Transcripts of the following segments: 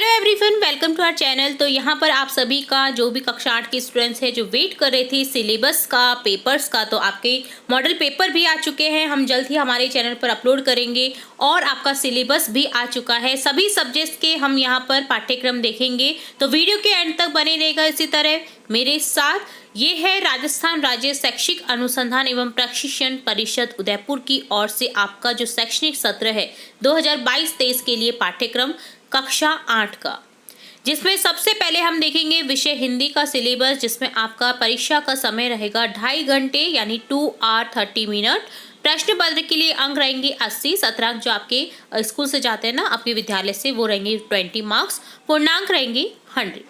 Hello everyone, welcome to our channel. तो यहाँ पर आप सभी का जो भी कक्षा 8 के स्टूडेंट्स हैं जो वेट कर रहे थे सिलेबस का, पेपर्स का, तो आपके मॉडल पेपर भी आ चुके हैं। हम जल्द ही हमारे चैनल पर अपलोड करेंगे और आपका सिलेबस भी आ चुका है। सभी सब्जेक्ट्स के हम यहाँ पर पाठ्यक्रम देखेंगे, तो वीडियो के एंड तक बने रहेगा इसी तरह मेरे साथ। ये है राजस्थान राज्य शैक्षिक अनुसंधान एवं प्रशिक्षण परिषद उदयपुर की ओर से आपका जो शैक्षणिक सत्र है 2022-23 के लिए पाठ्यक्रम कक्षा 8 का, जिसमें सबसे पहले हम देखेंगे विषय हिंदी का सिलेबस, जिसमें आपका परीक्षा का समय रहेगा 2.5 घंटे यानी 2 आवर 30 मिनट। प्रश्न पत्र के लिए अंक रहेंगे 80। शतरंग जो आपके स्कूल से जाते हैं ना, आपके विद्यालय से, वो रहेंगे 20 मार्क्स। पूर्णांक रहेंगे 100,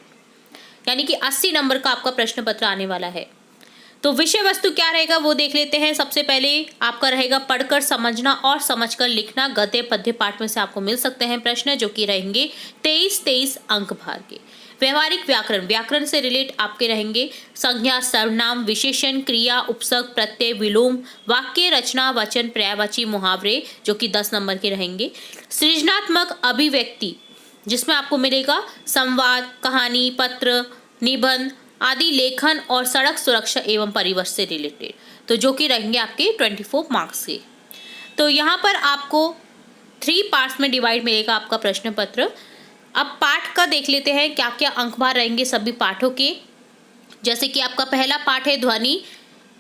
यानी कि 80 नंबर का आपका प्रश्न पत्र आने वाला है। तो विषय वस्तु क्या रहेगा वो देख लेते हैं। सबसे पहले आपका रहेगा पढ़कर समझना और समझकर लिखना। गद्य पद्य पाठ में से आपको मिल सकते हैं प्रश्न, जो कि रहेंगे 23 अंक भार के। व्यवहारिक व्याकरण, व्याकरण से रिलेट आपके रहेंगे संज्ञा, सर्वनाम, विशेषण, क्रिया, उपसर्ग, प्रत्यय, विलोम, वाक्य रचना, वचन, पर्यायवाची, मुहावरे, जो कि 10 नंबर के रहेंगे। सृजनात्मक अभिव्यक्ति, जिसमें आपको मिलेगा संवाद, कहानी, पत्र, निबंध आदि, लेखन और सड़क सुरक्षा एवं परिवहन से रिलेटेड, तो जो कि रहेंगे आपके 24 मार्क्स के। तो यहाँ पर आपको 3 पार्ट्स में डिवाइड मिलेगा आपका प्रश्न पत्र। अब पाठ का देख लेते हैं क्या क्या अंक भार रहेंगे सभी पाठों के। जैसे कि आपका पहला पाठ है ध्वनि।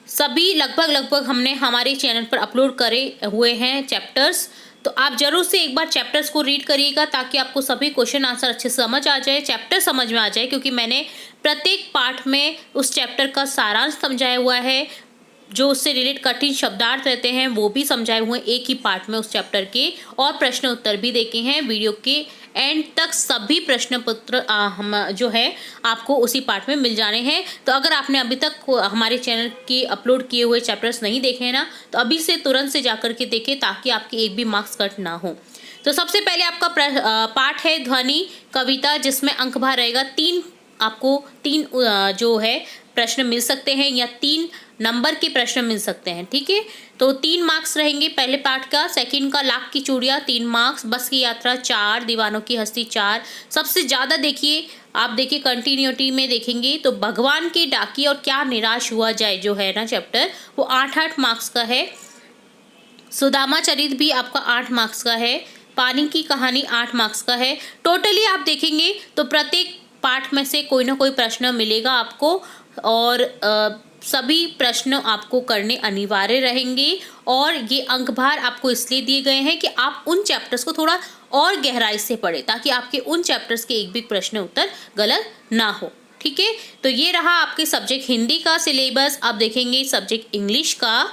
सभी लगभग हमने हमारे चैनल पर अपलोड करे हुए हैं चैप्टर्स, तो आप जरूर से एक बार चैप्टर्स को रीड करिएगा ताकि आपको सभी क्वेश्चन आंसर अच्छे से समझ आ जाए, चैप्टर समझ में आ जाए, क्योंकि मैंने प्रत्येक पाठ में उस चैप्टर का सारांश समझाया हुआ है। जो उससे रिलेटेड कठिन शब्दार्थ रहते हैं वो भी समझाए हुए हैं एक ही पार्ट में उस चैप्टर के, और प्रश्न उत्तर भी देखे हैं। वीडियो के एंड तक सभी प्रश्न पत्र हम जो है आपको उसी पार्ट में मिल जाने हैं। तो अगर आपने अभी तक हमारे चैनल के अपलोड किए हुए चैप्टर्स नहीं देखे हैं ना, तो अभी से तुरंत से जाकर के देखें ताकि आपके एक भी मार्क्स कट ना हो। तो सबसे पहले आपका पाठ है ध्वनि कविता, जिसमें अंक भार रहेगा 3। आपको 3 जो है प्रश्न मिल सकते हैं या 3 नंबर के प्रश्न मिल सकते हैं, ठीक है। तो 3 मार्क्स रहेंगे पहले पार्ट का। सेकंड का लाख की चूड़ियाँ 3 मार्क्स, बस की यात्रा 4, दीवानों की हस्ती 4। सबसे ज़्यादा देखिए, आप देखिए कंटिन्यूटी में देखेंगे तो भगवान के डाकी और क्या निराश हुआ जाए जो है ना चैप्टर, वो 8 मार्क्स का है। सुदामा चरित भी आपका 8 मार्क्स का है। पानी की कहानी 8 मार्क्स का है। टोटली आप देखेंगे तो प्रत्येक पार्ट में से कोई ना कोई प्रश्न मिलेगा आपको, और सभी प्रश्न आपको करने अनिवार्य रहेंगे। और ये अंक भार आपको इसलिए दिए गए हैं कि आप उन चैप्टर्स को थोड़ा और गहराई से पढ़ें, ताकि आपके उन चैप्टर्स के एक भी प्रश्न उत्तर गलत ना हो, ठीक है। तो ये रहा आपके सब्जेक्ट हिंदी का सिलेबस। अब देखेंगे सब्जेक्ट इंग्लिश का,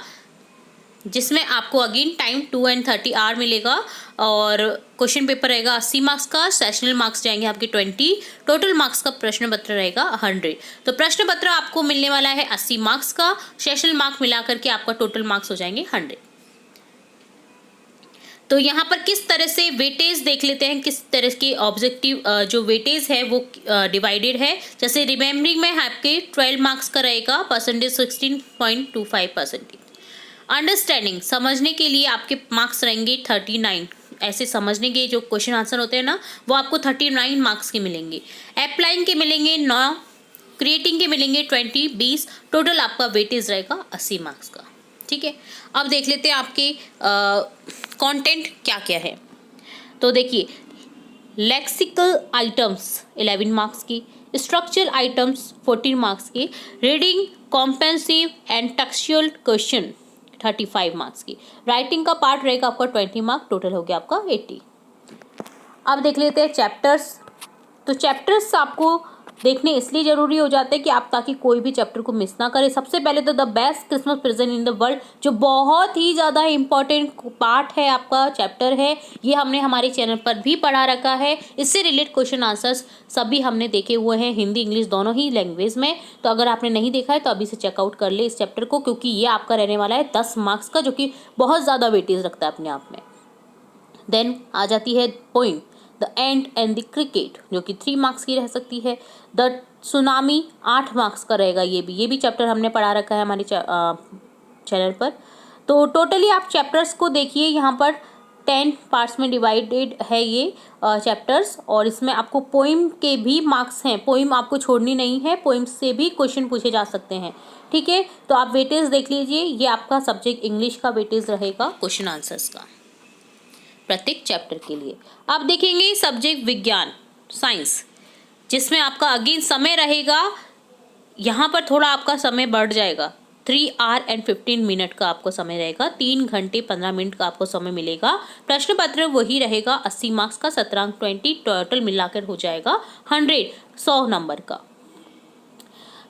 जिसमें आपको अगेन टाइम 2 and 30 आवर मिलेगा, और क्वेश्चन पेपर रहेगा 80 मार्क्स का। सेशनल मार्क्स जाएंगे आपके 20, टोटल मार्क्स का प्रश्न पत्र रहेगा 100। तो प्रश्न पत्र आपको मिलने वाला है 80 मार्क्स का, सेशनल मार्क्स मिला करके आपका टोटल मार्क्स हो जाएंगे 100। तो यहाँ पर किस तरह से वेटेज देख लेते हैं, किस तरह की ऑब्जेक्टिव जो वेटेज है वो डिवाइडेड है। जैसे रिमेम्बरिंग में आपके 12 मार्क्स का रहेगा, परसेंटेज 16.25%। अंडरस्टैंडिंग, समझने के लिए आपके मार्क्स रहेंगे 39। ऐसे समझने के जो क्वेश्चन आंसर होते हैं ना, वो आपको 39 मार्क्स के मिलेंगे। अप्लाइंग के मिलेंगे 9, क्रिएटिंग के मिलेंगे 20। टोटल आपका वेटेज रहेगा 80 मार्क्स का, ठीक है। अब देख लेते हैं आपके कंटेंट क्या क्या है। तो देखिए, लेक्सिकल आइटम्स 11 मार्क्स की, स्ट्रक्चरल आइटम्स 14 मार्क्स की, reading comprehensive and textual question 35 marks की, राइटिंग का पार्ट रहेगा आपका 20 मार्क्स, टोटल हो गया आपका 80। अब देख लेते हैं चैप्टर्स। तो चैप्टर्स आपको देखने इसलिए जरूरी हो जाते हैं कि आप ताकि कोई भी चैप्टर को मिस ना करें। सबसे पहले तो the best Christmas present in the world, जो बहुत ही ज़्यादा इंपॉर्टेंट पार्ट है, आपका चैप्टर है। ये हमने हमारे चैनल पर भी पढ़ा रखा है। इससे रिलेटेड क्वेश्चन आंसर्स सभी हमने देखे हुए हैं, हिंदी इंग्लिश दोनों ही लैंग्वेज में। तो अगर आपने नहीं देखा है तो अभी से चेकआउट कर ले इस चैप्टर को, क्योंकि ये आपका रहने वाला है 10 मार्क्स का, जो कि बहुत ज़्यादा वेटेज रखता है अपने आप में। देन आ जाती है poem the end and the cricket, जो कि 3 मार्क्स की रह सकती है। द सुनामी 8 मार्क्स का रहेगा। ये भी चैप्टर हमने पढ़ा रखा है हमारे चैनल पर। तो टोटली आप चैप्टर्स को देखिए, यहाँ पर 10 पार्ट्स में डिवाइडेड है ये चैप्टर्स, और इसमें आपको पोइम के भी मार्क्स हैं, पोइम आपको छोड़नी नहीं है, पोइम से भी क्वेश्चन पूछे जा सकते हैं। ठीक है, तो आप वेटेज देख लीजिए, ये आपका सब्जेक्ट इंग्लिश का वेटेज रहेगा क्वेश्चन आंसर्स का प्रत्येक चैप्टर के लिए। आप देखेंगे सब्जेक्ट विज्ञान साइंस, जिसमें आपका अगेन समय रहेगा, यहाँ पर थोड़ा आपका समय बढ़ जाएगा, 3 आवर एंड 15 मिनट का आपको समय रहेगा, 3 घंटे 15 मिनट का आपको समय मिलेगा। प्रश्न पत्र वही रहेगा 80 मार्क्स का, 17 अंक 20 टोटल मिलाकर हो जाएगा 100 नंबर का।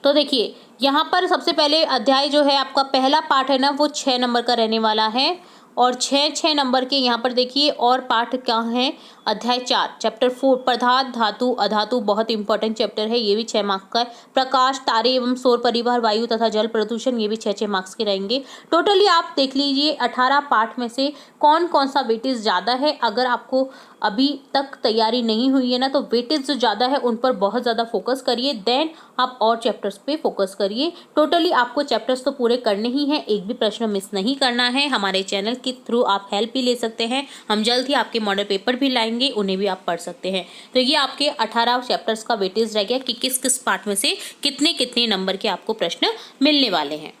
तो देखिए यहाँ पर सबसे पहले अध्याय जो है आपका पहला पार्ट है ना, वो 6 नंबर का रहने वाला है, और 6 नंबर के यहाँ पर देखिए और पार्ट क्या है, अध्याय 4 चैप्टर 4 पदार्थ धातु अधातु, बहुत इंपॉर्टेंट चैप्टर है, ये भी 6 मार्क्स का है। प्रकाश, तारे एवं सौर परिवार, वायु तथा जल प्रदूषण, ये भी 6 मार्क्स के रहेंगे। टोटली आप देख लीजिए 18 पार्ट में से कौन कौन सा वेटेज ज़्यादा है। अगर आपको अभी तक तैयारी नहीं हुई है ना, तो वेटेज जो ज़्यादा है उन पर बहुत ज़्यादा फोकस करिए, देन आप और चैप्टर्स पे फोकस करिए। टोटली आपको चैप्टर्स तो पूरे करने ही हैं, एक भी प्रश्न मिस नहीं करना है। हमारे चैनल के थ्रू आप हेल्प भी ले सकते हैं, हम जल्द ही आपके मॉडल पेपर भी लाएंगे, उन्हें भी आप पढ़ सकते हैं। तो ये आपके 18 चैप्टर्स का वेटेज रह गया कि किस किस पार्ट में से कितने कितने नंबर के आपको प्रश्न मिलने वाले हैं।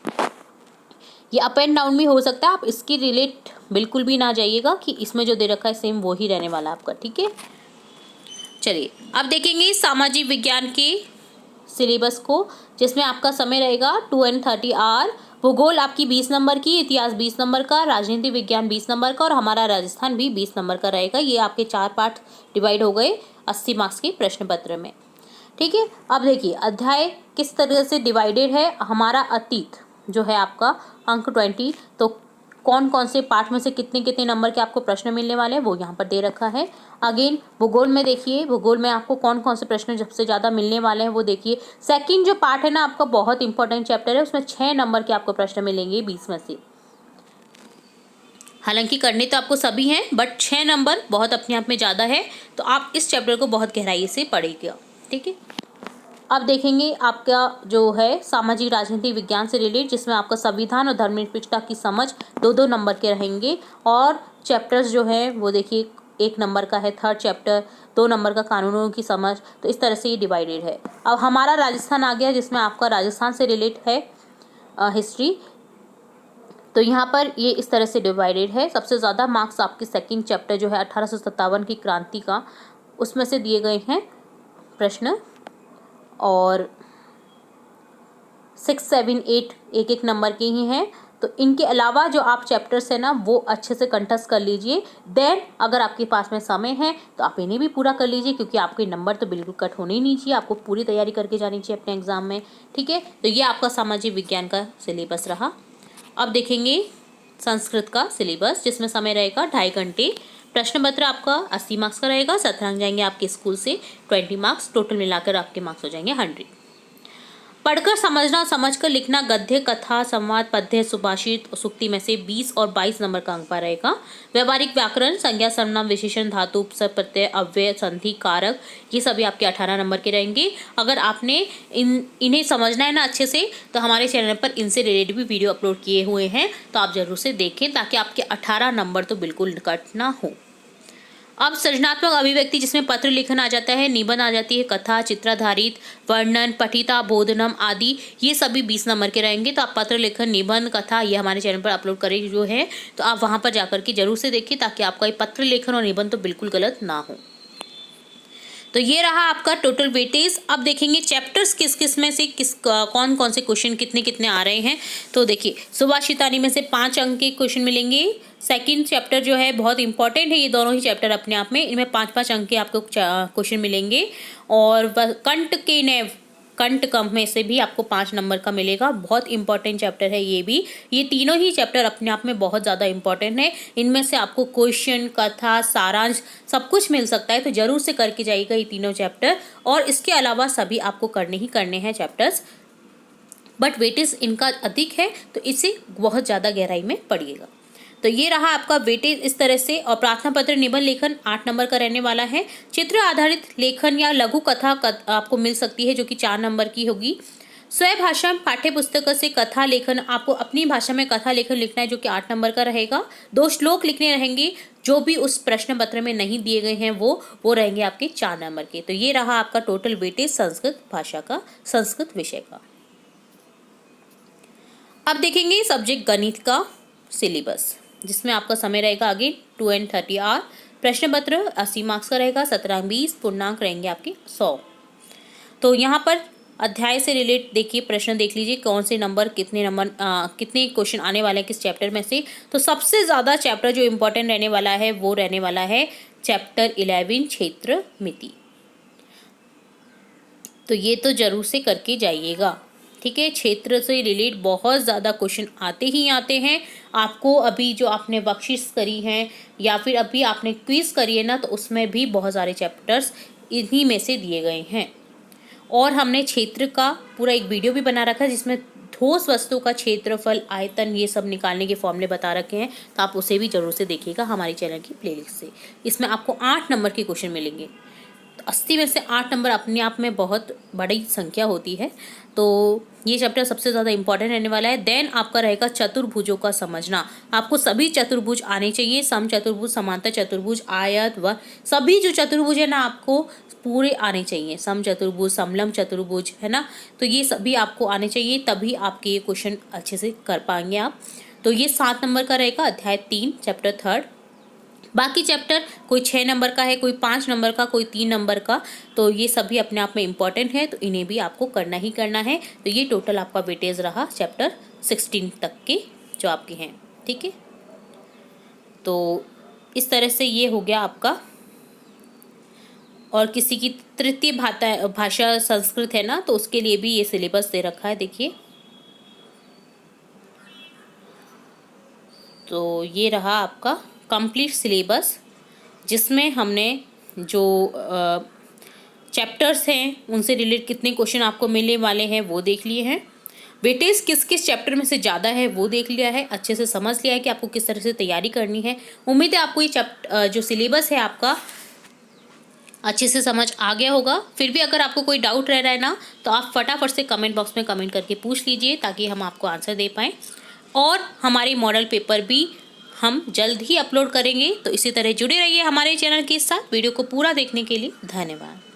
ये अप एंड डाउन भी हो सकता है, आप इसकी रिलेट बिल्कुल भी ना जाइएगा कि इसमें जो दे रखा है सेम वो ही रहने वाला आपका। ठीक है, चलिए अब देखेंगे सामाजिक विज्ञान के सिलेबस को, जिसमें आपका समय रहेगा 2 and 30 आवर। भूगोल आपकी 20 नंबर की, इतिहास 20 नंबर का, राजनीति विज्ञान 20 नंबर का, और हमारा राजस्थान भी 20 नंबर का रहेगा। ये आपके 4 पार्ट डिवाइड हो गए 80 मार्क्स के प्रश्न पत्र में। ठीक है, अब देखिए अध्याय किस तरह से डिवाइडेड है। हमारा अतीत जो है आपका अंक 20, तो कौन कौन से पार्ट में से कितने कितने नंबर के आपको प्रश्न मिलने वाले हैं वो यहाँ पर दे रखा है। अगेन भूगोल में देखिए, भूगोल में आपको कौन कौन से प्रश्न सबसे ज़्यादा मिलने वाले हैं वो देखिए। सेकंड जो पार्ट है ना आपका, बहुत इंपॉर्टेंट चैप्टर है, उसमें 6 नंबर के आपको प्रश्न मिलेंगे 20 में से। हालांकि करने तो आपको सभी हैं, बट 6 नंबर बहुत अपने आप में ज़्यादा है, तो आप इस चैप्टर को बहुत गहराई से पढ़िएगा। ठीक है, अब देखेंगे आपका जो है सामाजिक राजनीति विज्ञान से रिलेटेड, जिसमें आपका संविधान और धर्मनिरपेक्षता की समझ 2-2 नंबर के रहेंगे, और चैप्टर्स जो है वो देखिए 1 नंबर का है थर्ड चैप्टर, 2 नंबर का कानूनों की समझ। तो इस तरह से ये डिवाइडेड है। अब हमारा राजस्थान आ गया, जिसमें आपका राजस्थान से रिलेट है हिस्ट्री। तो यहाँ पर ये इस तरह से डिवाइडेड है। सबसे ज़्यादा मार्क्स आपके सेकंड चैप्टर जो है 1857 की क्रांति का, उसमें से दिए गए हैं प्रश्न, और 6, 7, 8 एक नंबर के ही हैं। तो इनके अलावा जो आप चैप्टर्स हैं ना वो अच्छे से कंठस्थ कर लीजिए। देन अगर आपके पास में समय है तो आप इन्हें भी पूरा कर लीजिए, क्योंकि आपके नंबर तो बिल्कुल कट होने ही नहीं चाहिए, आपको पूरी तैयारी करके जानी चाहिए अपने एग्जाम में। ठीक है, तो ये आपका सामाजिक विज्ञान का सिलेबस रहा। अब देखेंगे संस्कृत का सिलेबस, जिसमें समय रहेगा 2.5 घंटे। प्रश्न पत्र आपका 80 मार्क्स का रहेगा, 17 अंक जाएंगे आपके स्कूल से, 20 मार्क्स टोटल मिलाकर आपके मार्क्स हो जाएंगे 100। पढ़कर समझना, समझकर लिखना, गद्य, कथा, संवाद, पद्य, सुभाषित और सूक्ति में से 20 और 22 नंबर का अंक पर रहेगा। व्यवहारिक व्याकरण, संज्ञा, सर्वनाम, विशेषण, धातु, उपसर्ग, प्रत्यय, अव्यय, संधि, कारक, ये सभी आपके 18 नंबर के रहेंगे। अगर आपने इन्हें समझना है ना अच्छे से, तो हमारे चैनल पर इनसे रिलेटेड भी वीडियो अपलोड किए हुए हैं, तो आप जरूर से देखें, ताकि आपके 18 नंबर तो बिल्कुल कट ना हो। अब सृजनात्मक अभिव्यक्ति, जिसमें पत्र लेखन आ जाता है, निबंध आ जाती है, कथा, चित्राधारित, वर्णन, पठिता, बोधनम आदि, ये सभी 20 नंबर के रहेंगे। तो आप पत्र लेखन, निबंध, कथा ये हमारे चैनल पर अपलोड करें जो है, तो आप वहाँ पर जाकर के जरूर से देखिए, ताकि आपका ये पत्र लेखन और निबंध तो बिल्कुल गलत ना हो। तो ये रहा आपका टोटल वेटेज। अब देखेंगे चैप्टर्स किस किस में से कौन कौन से क्वेश्चन कितने कितने आ रहे हैं। तो देखिए सुभाषितानी में से 5 अंक के क्वेश्चन मिलेंगे। सेकंड चैप्टर जो है बहुत इंपॉर्टेंट है, ये दोनों ही चैप्टर अपने आप में, इनमें 5-5 अंक के आपको क्वेश्चन मिलेंगे। और कंट के नैव, कंटकम में से भी आपको 5 नंबर का मिलेगा, बहुत इंपॉर्टेंट चैप्टर है ये भी। ये तीनों ही चैप्टर अपने आप में बहुत ज़्यादा इंपॉर्टेंट है, इनमें से आपको क्वेश्चन, कथा, सारांश सब कुछ मिल सकता है, तो जरूर से करके जाइएगा ये तीनों चैप्टर। और इसके अलावा सभी आपको करने ही करने हैं चैप्टर्स, बट वेटेज इनका अधिक है, तो इसे बहुत ज़्यादा गहराई में पढ़िएगा। तो ये रहा आपका वेटेज इस तरह से। और प्रार्थना पत्र, निबंध लेखन 8 नंबर का रहने वाला है। चित्र आधारित लेखन या लघु कथा आपको मिल सकती है, जो कि 4 नंबर की होगी। स्वभाषा पाठ्य पुस्तक से कथा लेखन, आपको अपनी भाषा में कथा लेखन लिखना है जो कि 8 नंबर का रहेगा। 2 श्लोक लिखने रहेंगे जो भी उस प्रश्न पत्र में नहीं दिए गए हैं वो रहेंगे आपके 4 नंबर के। तो ये रहा आपका टोटल वेटेज संस्कृत भाषा का, संस्कृत विषय का। अब देखेंगे सब्जेक्ट गणित का सिलेबस, जिसमें आपका समय रहेगा आगे 2 and 30 आवर। प्रश्न पत्र 80 मार्क्स का रहेगा, 17 20 पूर्णांक रहेंगे आपके 100। तो यहाँ पर अध्याय से रिलेट देखिए, प्रश्न देख लीजिए कौन से नंबर कितने क्वेश्चन आने वाले हैं किस चैप्टर में से। तो सबसे ज़्यादा चैप्टर जो इम्पोर्टेंट रहने वाला है वो रहने वाला है चैप्टर 11 क्षेत्र मिति। तो ये तो जरूर से करके जाइएगा, ठीक है। क्षेत्र से रिलेट बहुत ज़्यादा क्वेश्चन आते ही आते हैं। आपको अभी जो आपने बख्शिश करी हैं या फिर अभी आपने क्विज करी है ना, तो उसमें भी बहुत सारे चैप्टर्स इन्हीं में से दिए गए हैं। और हमने क्षेत्र का पूरा एक वीडियो भी बना रखा है जिसमें ठोस वस्तु का क्षेत्रफल, आयतन, ये सब निकालने के फॉर्मूले बता रखे हैं। तो आप उसे भी जरूर से देखिएगा हमारे चैनल की प्लेलिस्ट से। इसमें आपको 8 नंबर के क्वेश्चन मिलेंगे। तो 80 में से 8 नंबर अपने आप में बहुत बड़ी संख्या होती है। तो ये चैप्टर सबसे ज़्यादा इंपॉर्टेंट रहने वाला है। देन आपका रहेगा चतुर्भुजों का समझना। आपको सभी चतुर्भुज आने चाहिए, सम चतुर्भुज, समांतर चतुर्भुज, आयत, व सभी जो चतुर्भुज है ना आपको पूरे आने चाहिए। सम चतुर्भुज, समलंब चतुर्भुज, है ना। तो ये सभी आपको आने चाहिए, तभी आपके ये क्वेश्चन अच्छे से कर पाएंगे आप। तो ये 7 नंबर का रहेगा, अध्याय 3 चैप्टर 3। बाकी चैप्टर कोई 6 नंबर का है, कोई 5 नंबर का, कोई 3 नंबर का। तो ये सभी अपने आप में इम्पॉर्टेंट है, तो इन्हें भी आपको करना ही करना है। तो ये टोटल आपका वेटेज रहा चैप्टर 16 तक के जो आपके हैं, ठीक है। तो इस तरह से ये हो गया आपका। और किसी की तृतीय भाषा संस्कृत है ना, तो उसके लिए भी ये सिलेबस दे रखा है, देखिए। तो ये रहा आपका कंप्लीट सिलेबस, जिसमें हमने जो चैप्टर्स हैं उनसे रिलेटेड कितने क्वेश्चन आपको मिलने वाले हैं वो देख लिए हैं। वेटेज किस किस चैप्टर में से ज़्यादा है वो देख लिया है, अच्छे से समझ लिया है कि आपको किस तरह से तैयारी करनी है। उम्मीद है आपको ये जो सिलेबस है आपका अच्छे से समझ आ गया होगा। फिर भी अगर आपको कोई डाउट रह रहा है ना, तो आप फटाफट से कमेंट बॉक्स में कमेंट करके पूछ लीजिए, ताकि हम आपको आंसर दे पाएँ। और हमारी मॉडल पेपर भी हम जल्द ही अपलोड करेंगे। तो इसी तरह जुड़े रहिए हमारे चैनल के साथ। वीडियो को पूरा देखने के लिए धन्यवाद।